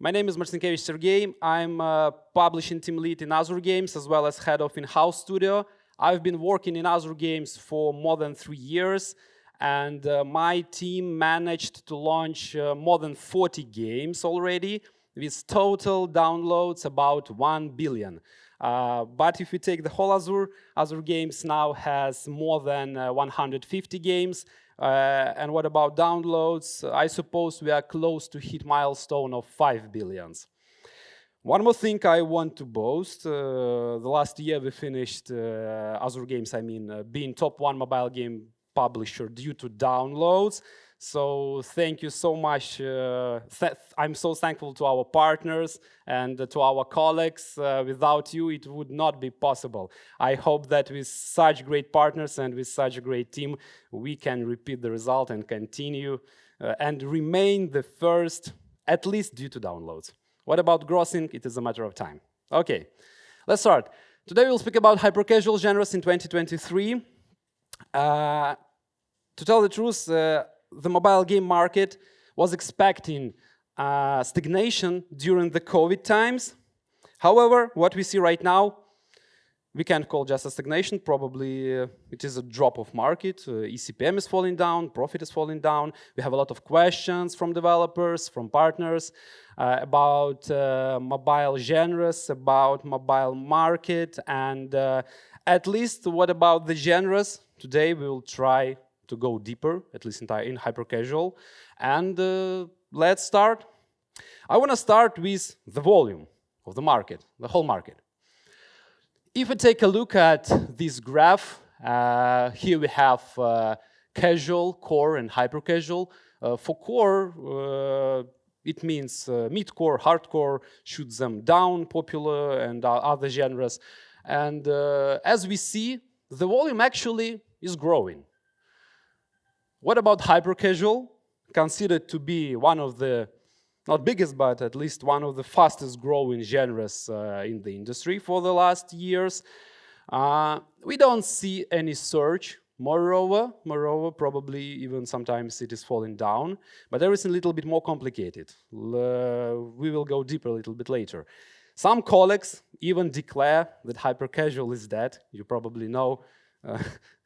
My name is Martinkevich Sergey. I'm a publishing team lead in Azur Games as well as head of in-house studio. I've been working in Azur Games for more than 3 years, and my team managed to launch more than 40 games already, with total downloads about 1 billion. But if we take the whole Azur Games now has more than 150 games. And what about downloads? I suppose we are close to hit milestone of 5 billions. One more thing I want to boast. The last year we finished Azur Games, being top 1 mobile game publisher due to downloads. So thank you so much. I'm so thankful to our partners and to our colleagues. Without you, it would not be possible. I hope that with such great partners and with such a great team, we can repeat the result and continue and remain the first, at least due to downloads. What about grossing? It is a matter of time. Okay, let's start. Today we'll speak about hyper-casual genres in 2023. To tell the truth, the mobile game market was expecting stagnation during the COVID times. However, what we see right now, we can't call just a stagnation. Probably it is a drop of market. ECPM is falling down, profit is falling down. We have a lot of questions from developers, from partners about mobile genres, about mobile market, and at least what about the genres? Today we will try to go deeper, at least in hyper-casual. And let's start. I want to start with the volume of the market, the whole market. If we take a look at this graph, here we have casual, core, and hyper-casual. For core, it means mid-core, hardcore, shoot them down, popular, and other genres. And as we see, the volume actually is growing. What about hyper-casual? Considered to be one of the, not biggest, but at least one of the fastest growing genres in the industry for the last years. We don't see any surge. Moreover, probably even sometimes it is falling down, but everything a little bit more complicated. We will go deeper a little bit later. Some colleagues even declare that hyper-casual is dead. You probably know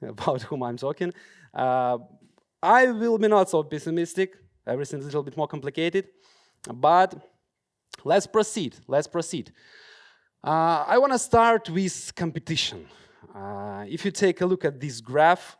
about whom I'm talking. I will be not so pessimistic. Everything's a little bit more complicated, but let's proceed. I want to start with competition. If you take a look at this graph,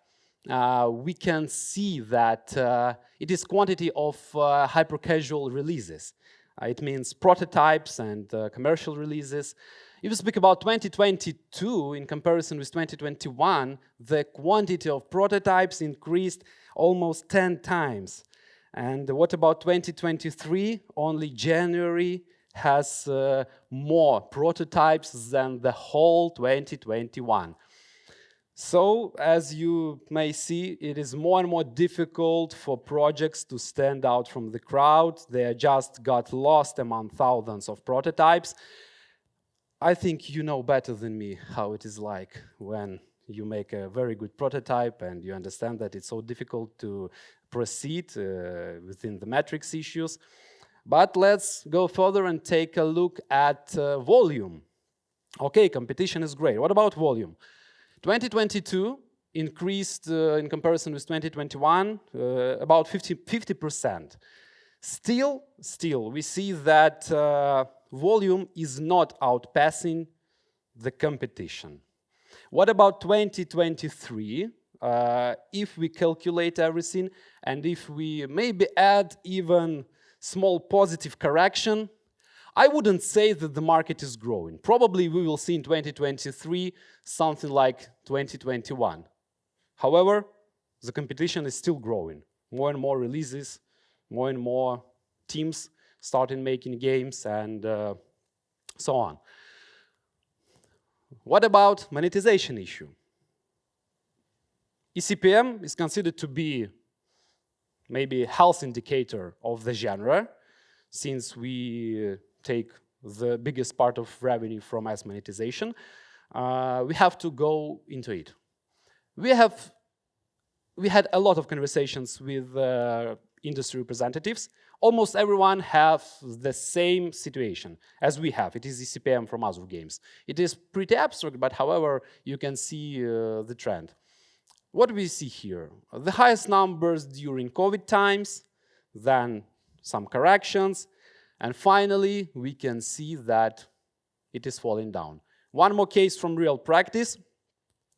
we can see that it is quantity of hyper-casual releases. It means prototypes and commercial releases. If you speak about 2022 in comparison with 2021, the quantity of prototypes increased almost 10 times. And what about 2023? Only January has more prototypes than the whole 2021. So, as you may see, it is more and more difficult for projects to stand out from the crowd. They just got lost among thousands of prototypes. I think you know better than me how it is like when you make a very good prototype and you understand that it's so difficult to proceed within the metrics issues. But let's go further and take a look at volume. Okay, competition is great. What about volume? 2022 increased in comparison with 2021 about 50%. Still, we see that volume is not outpacing the competition. What about 2023? If we calculate everything and if we maybe add even small positive correction, I wouldn't say that the market is growing. Probably we will see in 2023 something like 2021. However, the competition is still growing. More and more releases, more and more teams starting making games and so on. What about monetization issue? ECPM is considered to be maybe a health indicator of the genre, since we take the biggest part of revenue from as monetization. We have to go into it. We had a lot of conversations with industry representatives. Almost everyone have the same situation as we have. It is ECPM from Azur Games. It is pretty abstract, but however, you can see the trend. What do we see here? The highest numbers during COVID times, then some corrections, and finally, we can see that it is falling down. One more case from real practice.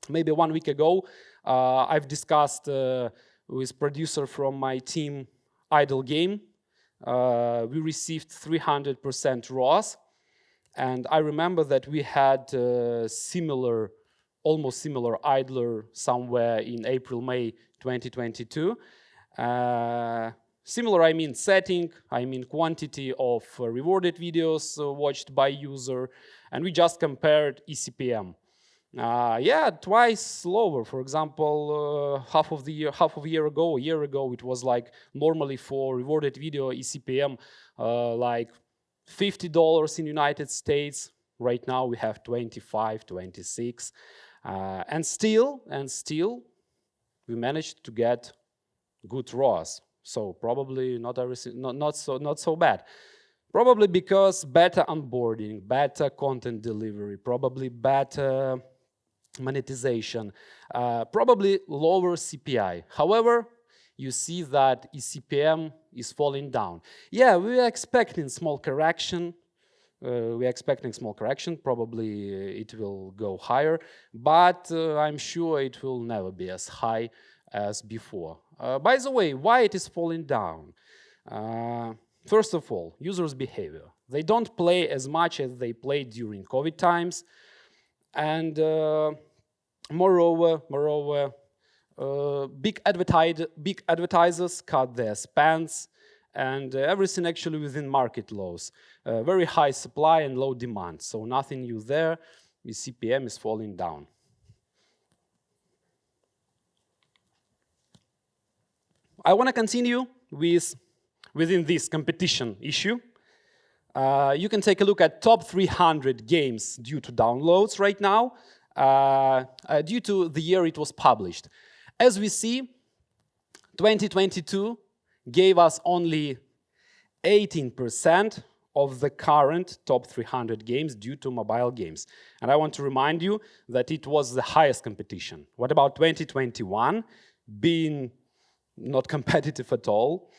Maybe 1 week ago, I've discussed with producer from my team, Idle Game. We received 300% ROAS, and I remember that we had almost similar idler somewhere in April, May 2022. Similar, I mean setting, I mean quantity of rewarded videos watched by user, and we just compared ECPM. Yeah, twice lower. For example, half a year ago, it was like normally for rewarded video ECPM like $50 in United States. Right now we have 25, 26, and still we managed to get good ROAS. So probably not so bad. Probably because better onboarding, better content delivery, probably better monetization, probably lower CPI. However, you see that ECPM is falling down. Yeah, we are expecting small correction. Probably it will go higher, but I'm sure it will never be as high as before. By the way, why it is falling down? First of all, users' behavior. They don't play as much as they played during COVID times, and moreover, big advertisers cut their spends, and everything actually within market laws. Very high supply and low demand, so nothing new there. The CPM is falling down. I want to continue within this competition issue. You can take a look at top 300 games due to downloads right now, due to the year it was published. As we see, 2022 gave us only 18% of the current top 300 games due to mobile games. And I want to remind you that it was the highest competition. What about 2021? Being not competitive at all,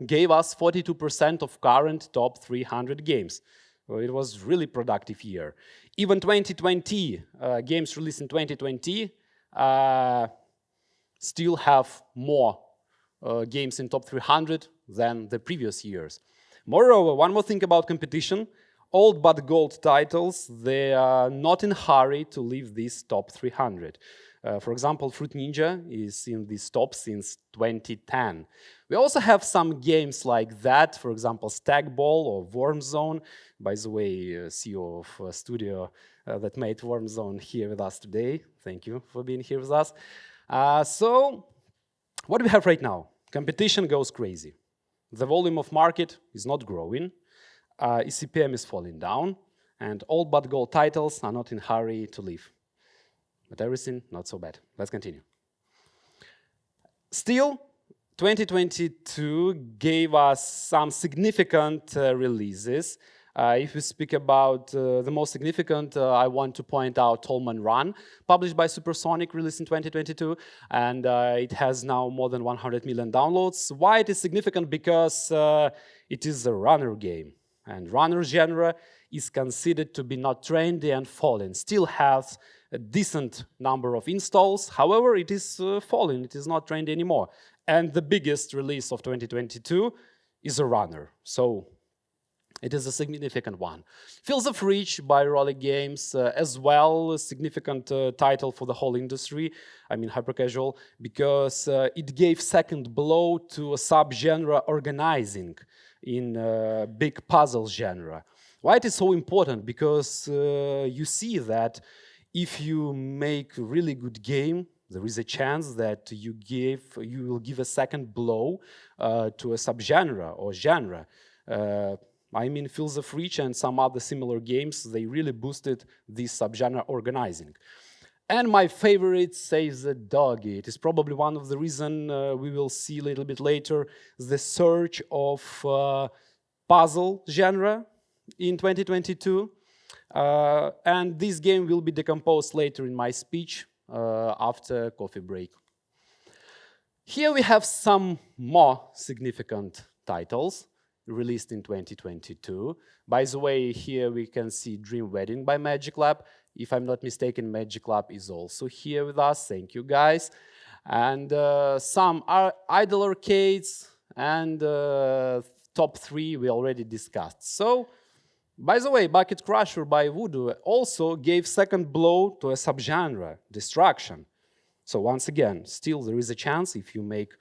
gave us 42% of current top 300 games. So it was really productive year. Even 2020, games released in 2020 still have more games in top 300 than the previous years. Moreover, one more thing about competition, old but gold titles, they are not in a hurry to leave this top 300. For example, Fruit Ninja is in this top since 2010. We also have some games like that, for example, Stag Ball or Worm Zone. By the way, CEO of a studio that made Worm Zone here with us today. Thank you for being here with us. So, what do we have right now? Competition goes crazy. The volume of market is not growing. ECPM is falling down, and old but gold titles are not in a hurry to leave. But everything not so bad. Let's continue. Still, 2022 gave us some significant releases. If we speak about the most significant, I want to point out Tallman Run, published by Supersonic, released in 2022, and it has now more than 100 million downloads. Why it is significant? Because it is a runner game, and runner genre is considered to be not trendy and fallen. Still has a decent number of installs. However, it is falling. It is not trendy anymore. And the biggest release of 2022 is a runner. So it is a significant one. Fields of Reach by Rollic Games, as well, a significant title for the whole industry, I mean hyper-casual, because it gave second blow to a sub-genre organizing in big puzzle genre. Why it is so important? Because you see that if you make a really good game, there is a chance that you will give a second blow to a subgenre or genre. I mean, Fields of Reach and some other similar games, they really boosted this subgenre organizing. And my favorite, Save the Doggy. It is probably one of the reasons we will see a little bit later, the surge of puzzle genre in 2022. And this game will be decomposed later in my speech after coffee break. Here we have some more significant titles released in 2022. By the way, here we can see Dream Wedding by Magic Lab. If I'm not mistaken, Magic Lab is also here with us. Thank you, guys. And some idle arcades and top 3 we already discussed. So, by the way, Bucket Crusher by Voodoo also gave second blow to a subgenre, Destruction. So once again, still there is a chance if you make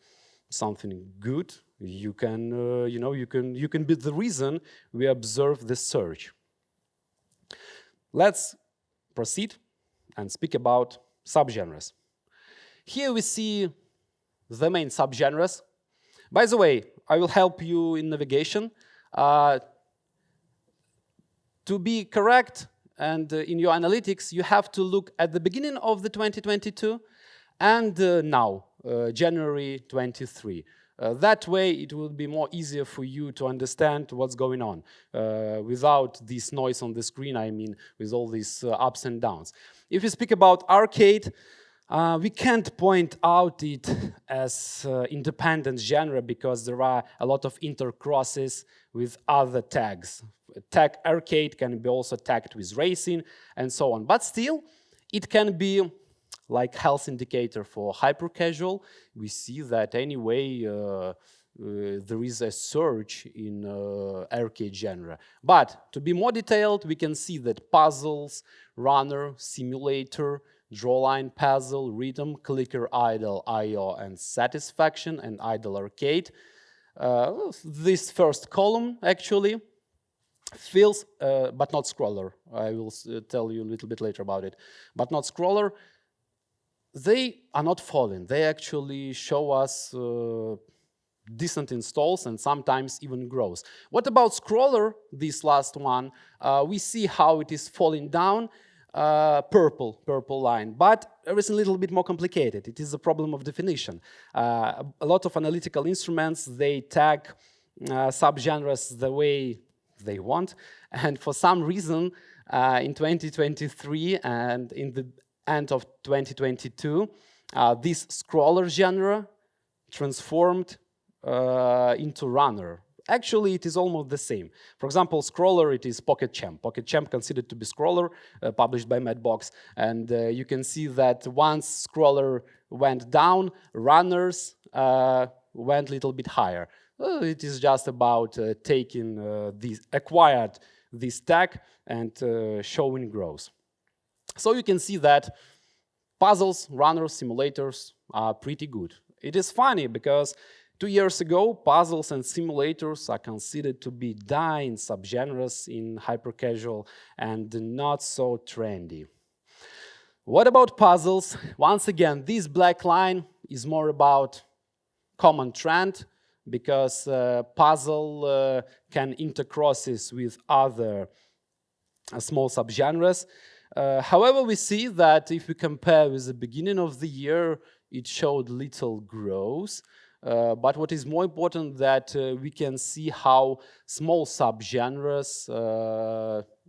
something good, you can, you can be the reason we observe the surge. Let's proceed and speak about subgenres. Here we see the main subgenres. By the way, I will help you in navigation. To be correct and in your analytics, you have to look at the beginning of the 2022 and now, January 23. That way, it will be more easier for you to understand what's going on without this noise on the screen, I mean, with all these ups and downs. If we speak about arcade, we can't point out it as independent genre because there are a lot of intercrosses with other tags. Tag arcade can be also tagged with racing and so on. But still, it can be like health indicator for hyper-casual. We see that anyway, there is a surge in arcade genre. But to be more detailed, we can see that puzzles, runner, simulator, drawline puzzle, rhythm, clicker, idle, IO, and satisfaction, and idle arcade. This first column actually feels, but not scroller. I will tell you a little bit later about it. But not scroller. They are not falling. They actually show us decent installs and sometimes even grows. What about scroller, this last one? We see how it is falling down, purple line. But everything a little bit more complicated. It is a problem of definition. A lot of analytical instruments, they tag subgenres the way they want. And for some reason, in 2023 and in the end of 2022, this scroller genre transformed into runner. Actually, it is almost the same. For example, scroller, it is Pocket Champ. Pocket Champ considered to be scroller, published by Madbox. And you can see that once scroller went down, runners went a little bit higher. It is just about taking acquired this tag and showing growth. So you can see that puzzles, runners, simulators are pretty good. It is funny because 2 years ago, puzzles and simulators are considered to be dying subgenres in hyper-casual and not so trendy. What about puzzles? Once again, this black line is more about common trend because puzzle can intercrosses with other small subgenres. However, we see that if we compare with the beginning of the year, it showed little growth. But what is more important that we can see how small subgenres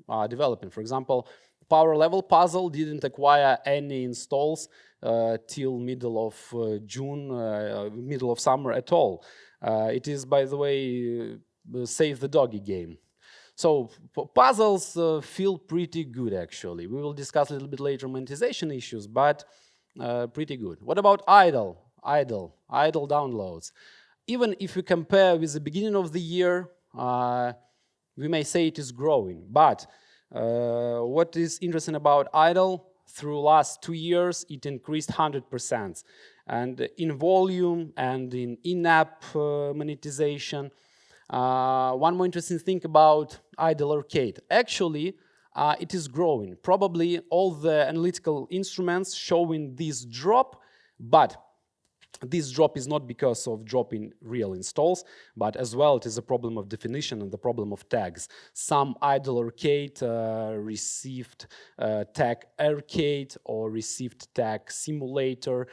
are developing. For example, power level puzzle didn't acquire any installs till middle of June, middle of summer at all. It is, by the way, Save the Doggy game. So puzzles feel pretty good, actually. We will discuss a little bit later monetization issues, but pretty good. What about idle downloads? Even if we compare with the beginning of the year, we may say it is growing. But what is interesting about idle, through last 2 years, it increased 100%. And in volume and in in-app monetization. One more interesting thing about idle arcade. Actually, it is growing. Probably all the analytical instruments showing this drop, but This drop is not because of drop in real installs, but as well it is a problem of definition and the problem of tags. Some idle arcade received tag arcade or received tag simulator.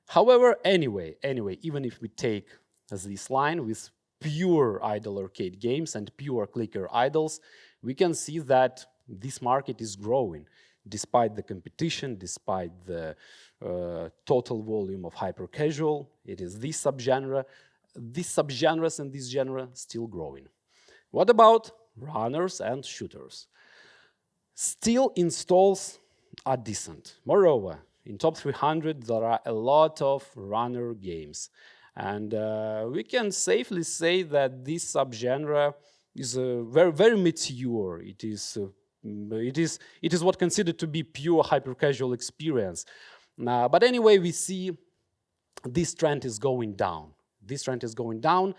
However, anyway, even if we take this line with pure idle arcade games and pure clicker idles, we can see that this market is growing despite the competition, despite the total volume of hyper-casual. It is this subgenre, these subgenres and this genre still growing. What about runners and shooters? Still, installs are decent. Moreover, in top 300, there are a lot of runner games. And we can safely say that this subgenre is very, very mature. It is what considered to be pure hyper-casual experience. But anyway, we see this trend is going down. This trend is going down,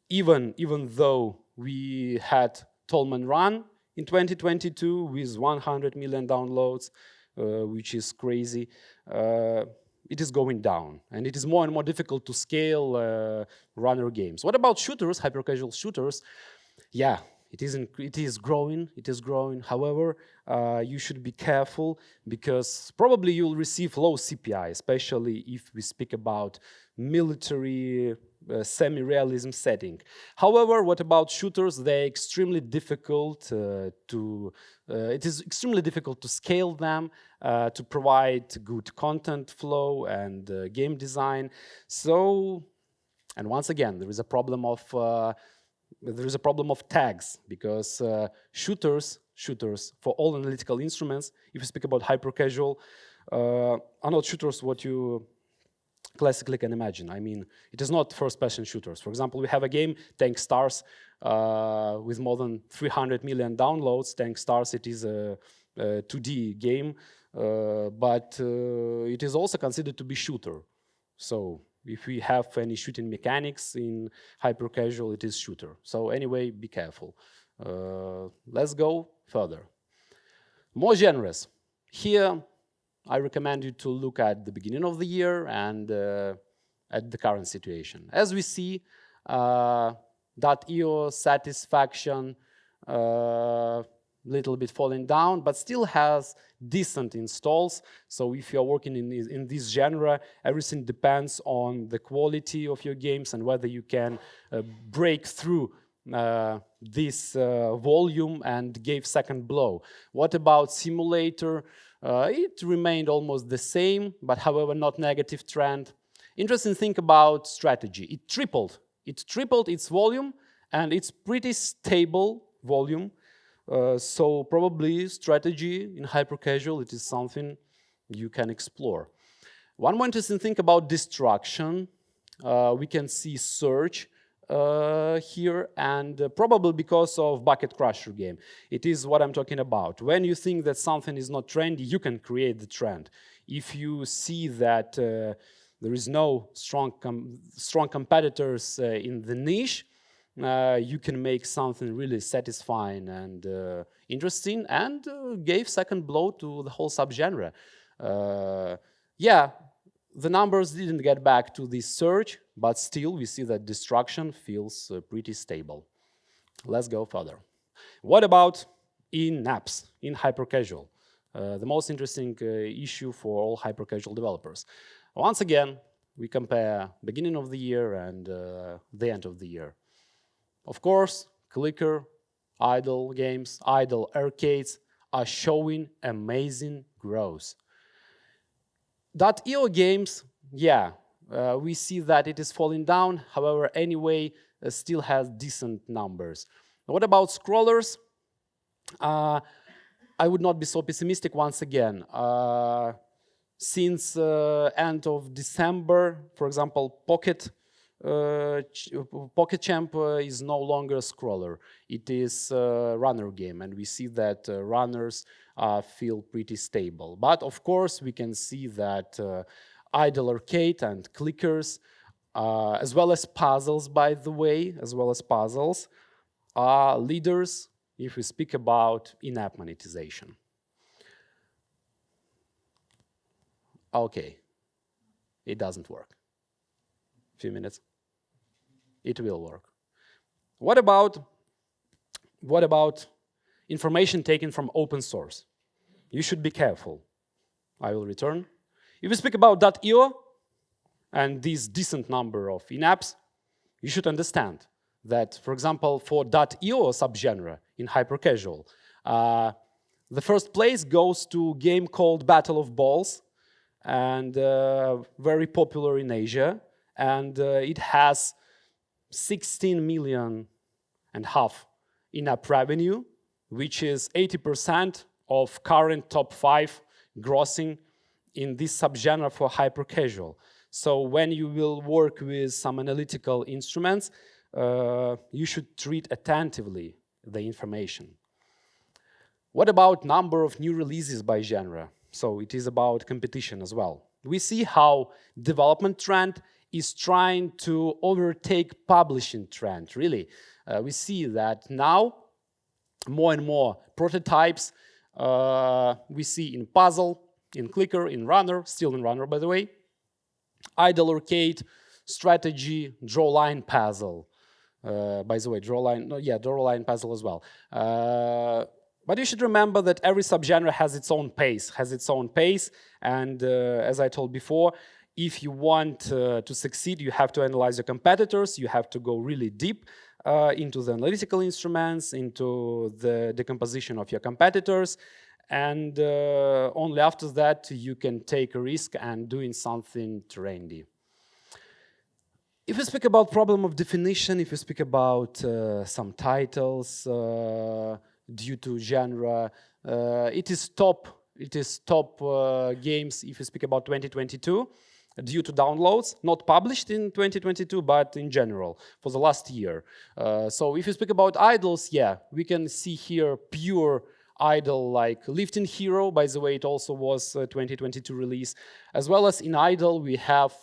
even though we had Tolman Run in 2022 with 100 million downloads, which is crazy. It is going down, and it is more and more difficult to scale runner games. What about shooters, hyper-casual shooters? Yeah, it is growing. However, you should be careful because probably you'll receive low CPI, especially if we speak about military semi-realism setting. However, what about shooters? They're extremely difficult it is extremely difficult to scale them, to provide good content flow and game design. So, and once again, there is a problem of tags because shooters for all analytical instruments, if you speak about hyper-casual, are not shooters what you classically can imagine. I mean, it is not first-person shooters. For example, we have a game, Tank Stars, with more than 300 million downloads. Tank Stars, it is a 2D game, but it is also considered to be shooter. So if we have any shooting mechanics in hyper-casual, it is shooter. So anyway, be careful. Let's go further. More genres. Here, I recommend you to look at the beginning of the year and at the current situation. As we see, .io satisfaction little bit falling down, but still has decent installs. So if you're working in this genre, everything depends on the quality of your games and whether you can break through this volume and give second blow. What about simulator? It remained almost the same, but however not negative trend. Interesting thing about strategy. It tripled its volume, and it's pretty stable volume. So probably strategy in hyper-casual, it is something you can explore. One more interesting thing about destruction, we can see surge here, and probably because of Bucket Crusher game. It is what I'm talking about. When you think that something is not trendy, you can create the trend. If you see that there is no strong competitors in the niche, you can make something really satisfying and interesting, and gave second blow to the whole subgenre. Yeah, the numbers didn't get back to this surge, but still we see that destruction feels pretty stable. Let's go further. What about in apps, in hyper-casual? The most interesting issue for all hyper-casual developers. Once again, we compare beginning of the year and the end of the year. Of course, clicker, idle games, idle arcades are showing amazing growth. .io games, yeah, we see that it is falling down. However, anyway, still has decent numbers. What about scrollers? I would not be so pessimistic once again. Since end of December, for example, Pocket Champ is no longer a scroller. It is a runner game, and we see that runners feel pretty stable. But of course, we can see that idle arcade and clickers, as well as puzzles, by the way, are leaders if we speak about in-app monetization. Okay. it doesn't work. Few minutes. It will work. What about information taken from open source? You should be careful. I will return. If we speak about .io and this decent number of in-apps, you should understand that, for example, for .io subgenre in hyper-casual, the first place goes to a game called Battle of Balls, and very popular in Asia, and it has 16 million and half in-app revenue, which is 80% of current top 5 grossing in this subgenre for hyper-casual. So when you will work with some analytical instruments, you should treat attentively the information. What about number of new releases by genre? So it is about competition as well. We see how development trend is trying to overtake publishing trend, really. We see that now more and more prototypes we see in puzzle, in clicker, in runner, still in runner by the way, idle arcade, strategy, draw line puzzle. By the way, draw line puzzle as well. But you should remember that every subgenre has its own pace, and as I told before, if you want to succeed, you have to analyze your competitors, you have to go really deep into the analytical instruments, into the decomposition of your competitors, and only after that you can take a risk and doing something trendy. If we speak about problem of definition, if we speak about some titles due to genre, it is top games if you speak about 2022 due to downloads, not published in 2022, but in general for the last year. So if you speak about idols, yeah, we can see here pure idol like Lifting Hero. By the way, it also was a 2022 release. As well as in idol, we have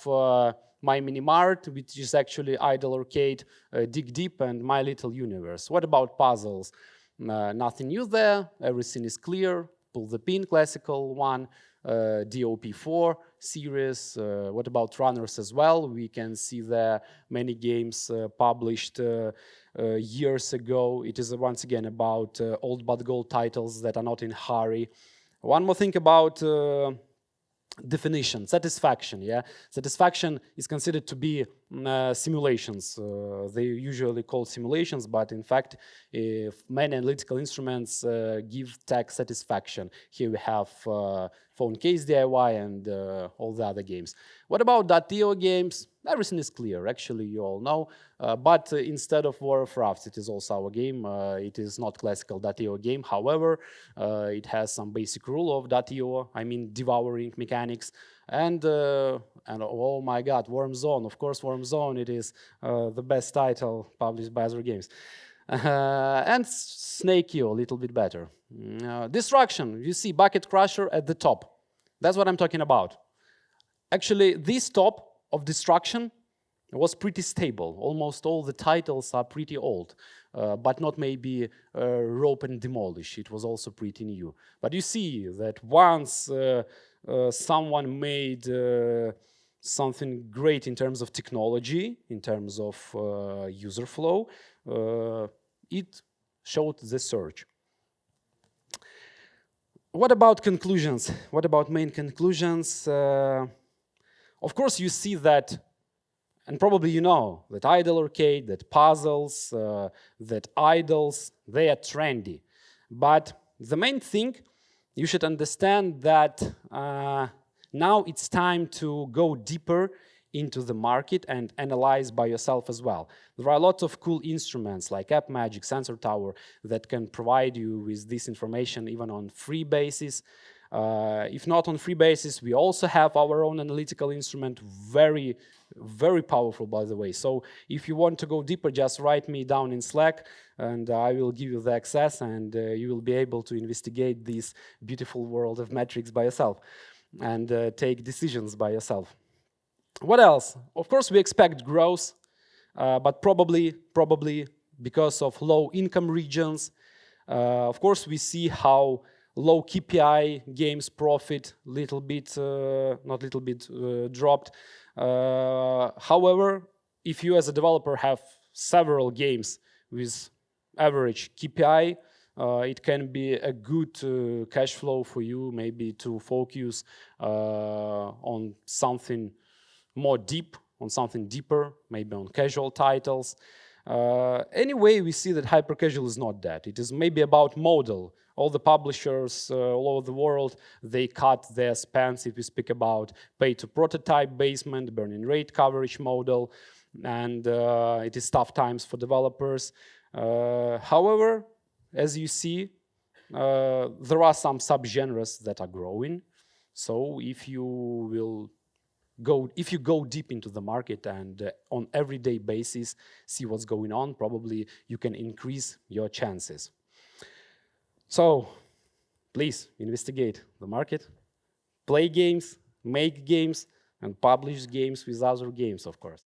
My Mini Mart, which is actually idle arcade, Dig Deep, and My Little Universe. What about puzzles? Nothing new there. Everything is clear. Pull the Pin, classical one. DOP4 series. What about runners as well? We can see there many games published years ago. It is once again about old but gold titles that are not in hurry. One more thing about definition, satisfaction. Yeah, satisfaction is considered to be simulations. They usually called simulations, but in fact, if many analytical instruments give tag satisfaction. Here we have phone case DIY and all the other games. What about .io games? Everything is clear, actually, you all know. But instead of War of Rafts, it is also our game. It is not classical .io game. However, it has some basic rule of .io, I mean devouring mechanics. And oh my God, Worm Zone. Of course, Worm Zone, it is the best title published by Azur Games. And Snake.io, a little bit better. Destruction, you see Bucket Crusher at the top. That's what I'm talking about. Actually, this top of Destruction was pretty stable. Almost all the titles are pretty old, but not maybe Rope and Demolish. It was also pretty new. But you see that once someone made something great in terms of technology, in terms of user flow, it showed the surge. What about conclusions? What about main conclusions? Of course, you see that, and probably you know, that idle arcade, that puzzles, that idols, they are trendy. But the main thing, you should understand that now it's time to go deeper into the market and analyze by yourself as well. There are lots of cool instruments like AppMagic, Sensor Tower that can provide you with this information even on free basis. If not on free basis, we also have our own analytical instrument, very, very powerful, by the way. So if you want to go deeper, just write me down in Slack, and I will give you the access, and you will be able to investigate this beautiful world of metrics by yourself and take decisions by yourself. What else? Of course, we expect growth, but probably because of low income regions. Of course, we see how low KPI games profit, little bit, not little bit, dropped. However, if you as a developer have several games with average KPI, it can be a good cash flow for you, maybe to focus on something more deep, on something deeper, maybe on casual titles. Anyway, we see that hyper-casual is not that. It is maybe about model. All the publishers all over the world, they cut their spends if we speak about pay-to-prototype basement, burning rate coverage model, and it is tough times for developers. However, as you see, there are some subgenres that are growing. So if you go deep into the market and on everyday basis see what's going on, probably you can increase your chances. So please investigate the market, play games, make games, and publish games with Azur Games, of course.